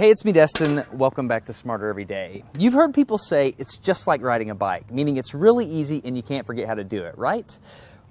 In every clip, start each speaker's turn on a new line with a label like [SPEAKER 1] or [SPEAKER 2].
[SPEAKER 1] Hey, it's me, Destin. Welcome back to Smarter Every Day. You've heard people say it's just like riding a bike, meaning it's really easy and you can't forget how to do it, right?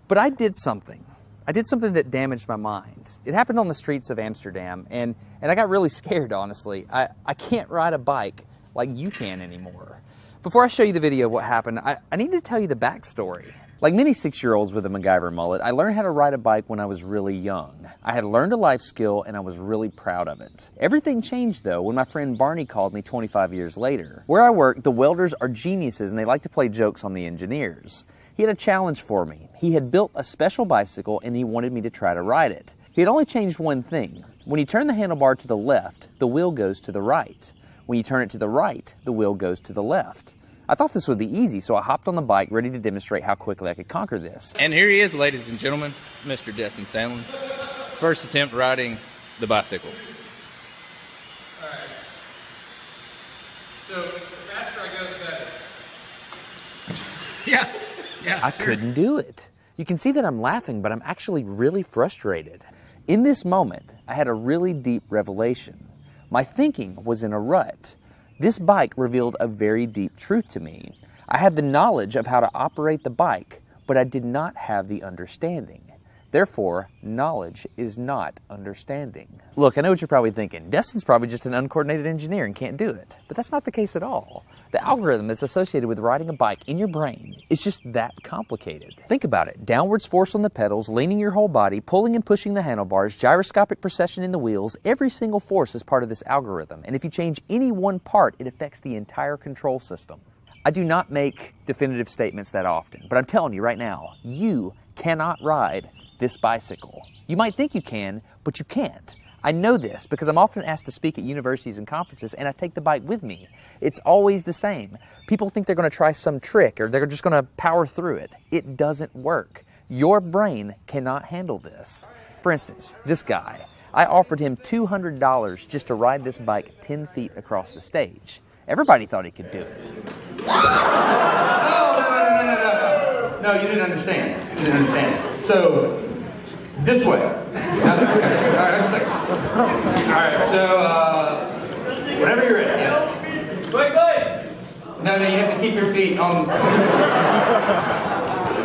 [SPEAKER 1] But I did something. I did something that damaged my mind. It happened on the streets of Amsterdam, and I got really scared, honestly. I can't ride a bike like you can anymore. Before I show you the video of what happened, I need to tell you the backstory. Like many 6-year-olds with a MacGyver mullet, I learned how to ride a bike when I was really young. I had learned a life skill and I was really proud of it. Everything changed though when my friend Barney called me 25 years later. Where I work, the welders are geniuses and they like to play jokes on the engineers. He had a challenge for me. He had built a special bicycle and he wanted me to try to ride it. He had only changed one thing. When you turn the handlebar to the left, the wheel goes to the right. When you turn it to the right, the wheel goes to the left. I thought this would be easy, so I hopped on the bike ready to demonstrate how quickly I could conquer this.
[SPEAKER 2] And here he is, ladies and gentlemen, Mr. Destin Sandlin. First attempt riding the bicycle.
[SPEAKER 3] All right. So the faster I go, the better. Yeah.
[SPEAKER 1] I couldn't do it. You can see that I'm laughing, but I'm actually really frustrated. In this moment, I had a really deep revelation. My thinking was in a rut. This bike revealed a very deep truth to me. I had the knowledge of how to operate the bike, but I did not have the understanding. Therefore, knowledge is not understanding. Look, I know what you're probably thinking. Destin's probably just an uncoordinated engineer and can't do it. But that's not the case at all. The algorithm that's associated with riding a bike in your brain is just that complicated. Think about it. Downwards force on the pedals, leaning your whole body, pulling and pushing the handlebars, gyroscopic precession in the wheels. Every single force is part of this algorithm. And if you change any one part, it affects the entire control system. I do not make definitive statements that often, but I'm telling you right now, you cannot ride this bicycle. You might think you can, but you can't. I know this because I'm often asked to speak at universities and conferences and I take the bike with me. It's always the same. People think they're going to try some trick or they're just going to power through it. It doesn't work. Your brain cannot handle this. For instance, this guy, I offered him $200 just to ride this bike 10 feet across the stage. Everybody thought he could do it.
[SPEAKER 3] No, you didn't understand. You didn't understand. So, this way. Okay. All right, a second. All right, so, whenever you're ready. Yeah. Wait. No, you have to keep your feet on.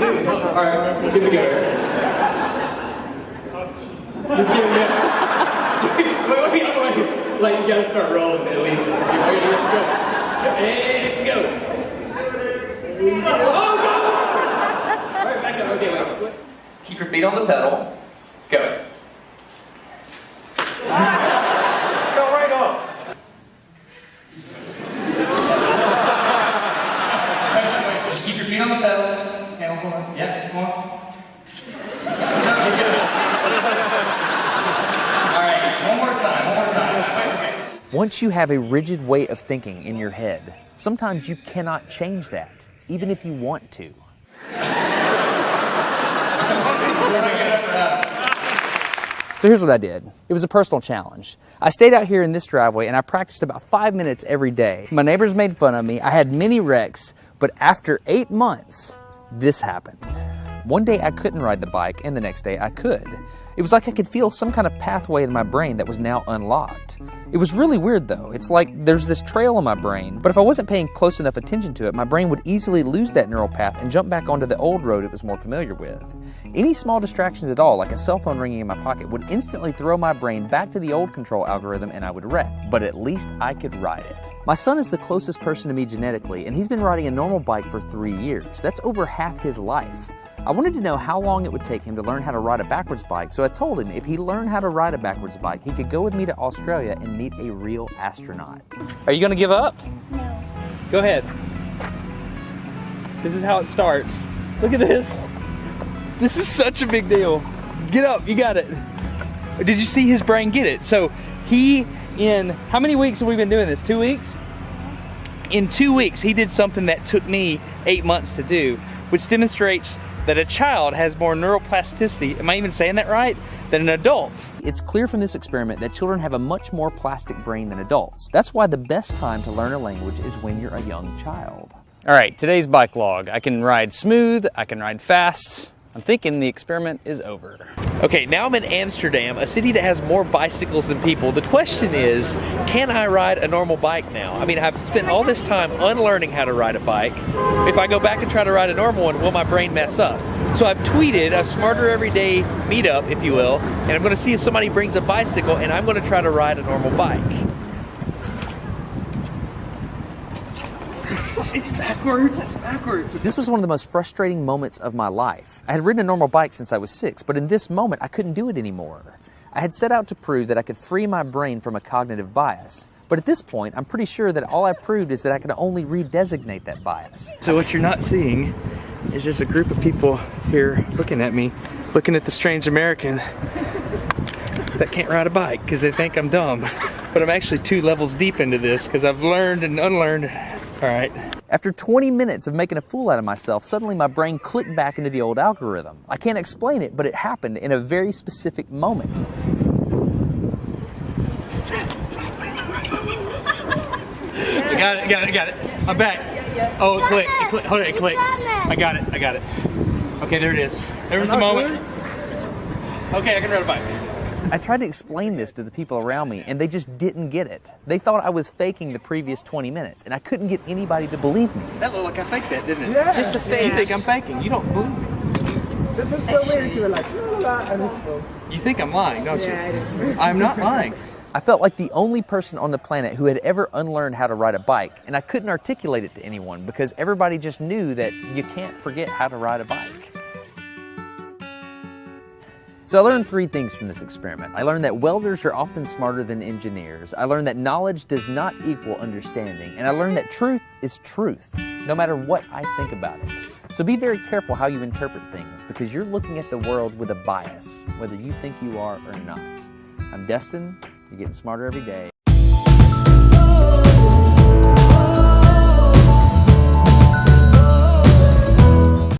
[SPEAKER 3] Dude, all right, here we go. Wait. Like, you gotta start rolling at least. And go. Oh, no! All right, back up. Okay, keep your feet on the pedal. Go. Go right on. Just keep your feet on the pedals. Handles on. Yeah, come on. All right, one more time. Okay.
[SPEAKER 1] Once you have a rigid way of thinking in your head, sometimes you cannot change that, even if you want to. So here's what I did. It was a personal challenge. I stayed out here in this driveway and I practiced about 5 minutes every day. My neighbors made fun of me. I had many wrecks, but after 8 months, this happened. One day I couldn't ride the bike and the next day I could. It was like I could feel some kind of pathway in my brain that was now unlocked. It was really weird though. It's like there's this trail in my brain, but if I wasn't paying close enough attention to it, my brain would easily lose that neural path and jump back onto the old road it was more familiar with. Any small distractions at all, like a cell phone ringing in my pocket, would instantly throw my brain back to the old control algorithm and I would wreck. But at least I could ride it. My son is the closest person to me genetically, and he's been riding a normal bike for 3 years. That's over half his life. I wanted to know how long it would take him to learn how to ride a backwards bike, so I told him if he learned how to ride a backwards bike, he could go with me to Australia and meet a real astronaut. Are you going to give up?
[SPEAKER 4] No.
[SPEAKER 1] Go ahead. This is how it starts. Look at this. This is such a big deal. Get up, you got it. Did you see his brain get it? So in how many weeks have we been doing this? 2 weeks? In 2 weeks, he did something that took me 8 months to do, which demonstrates that a child has more neuroplasticity, am I even saying that right, than an adult. It's clear from this experiment that children have a much more plastic brain than adults. That's why the best time to learn a language is when you're a young child. All right, today's bike log. I can ride smooth, I can ride fast, I'm thinking the experiment is over. Okay, now I'm in Amsterdam, a city that has more bicycles than people. The question is, can I ride a normal bike now? I mean, I've spent all this time unlearning how to ride a bike. If I go back and try to ride a normal one, will my brain mess up? So I've tweeted a Smarter Everyday meetup, if you will, and I'm gonna see if somebody brings a bicycle and I'm gonna try to ride a normal bike. It's backwards, it's backwards. This was one of the most frustrating moments of my life. I had ridden a normal bike since I was 6, but in this moment, I couldn't do it anymore. I had set out to prove that I could free my brain from a cognitive bias. But at this point, I'm pretty sure that all I proved is that I can only redesignate that bias. So what you're not seeing is just a group of people here looking at me, looking at the strange American that can't ride a bike because they think I'm dumb. But I'm actually 2 levels deep into this because I've learned and unlearned. All right. After 20 minutes of making a fool out of myself, suddenly my brain clicked back into the old algorithm. I can't explain it, but it happened in a very specific moment. I got it. I'm back. Oh, it clicked. Hold it, it clicked. I got it. Okay, there it is. There was the moment. Okay, I can ride a bike. I tried to explain this to the people around me, and they just didn't get it. They thought I was faking the previous 20 minutes, and I couldn't get anybody to believe me. That looked like I faked that, didn't it?
[SPEAKER 4] Yeah.
[SPEAKER 1] Just a fake. You think I'm faking. You don't believe me.
[SPEAKER 4] That looks so weird. You were like, la la la, and it's full.
[SPEAKER 1] You think I'm lying, don't you?
[SPEAKER 4] Yeah,
[SPEAKER 1] I'm not lying. I felt like the only person on the planet who had ever unlearned how to ride a bike, and I couldn't articulate it to anyone because everybody just knew that you can't forget how to ride a bike. So I learned 3 things from this experiment. I learned that welders are often smarter than engineers. I learned that knowledge does not equal understanding. And I learned that truth is truth, no matter what I think about it. So be very careful how you interpret things because you're looking at the world with a bias, whether you think you are or not. I'm Destin. You're getting smarter every day.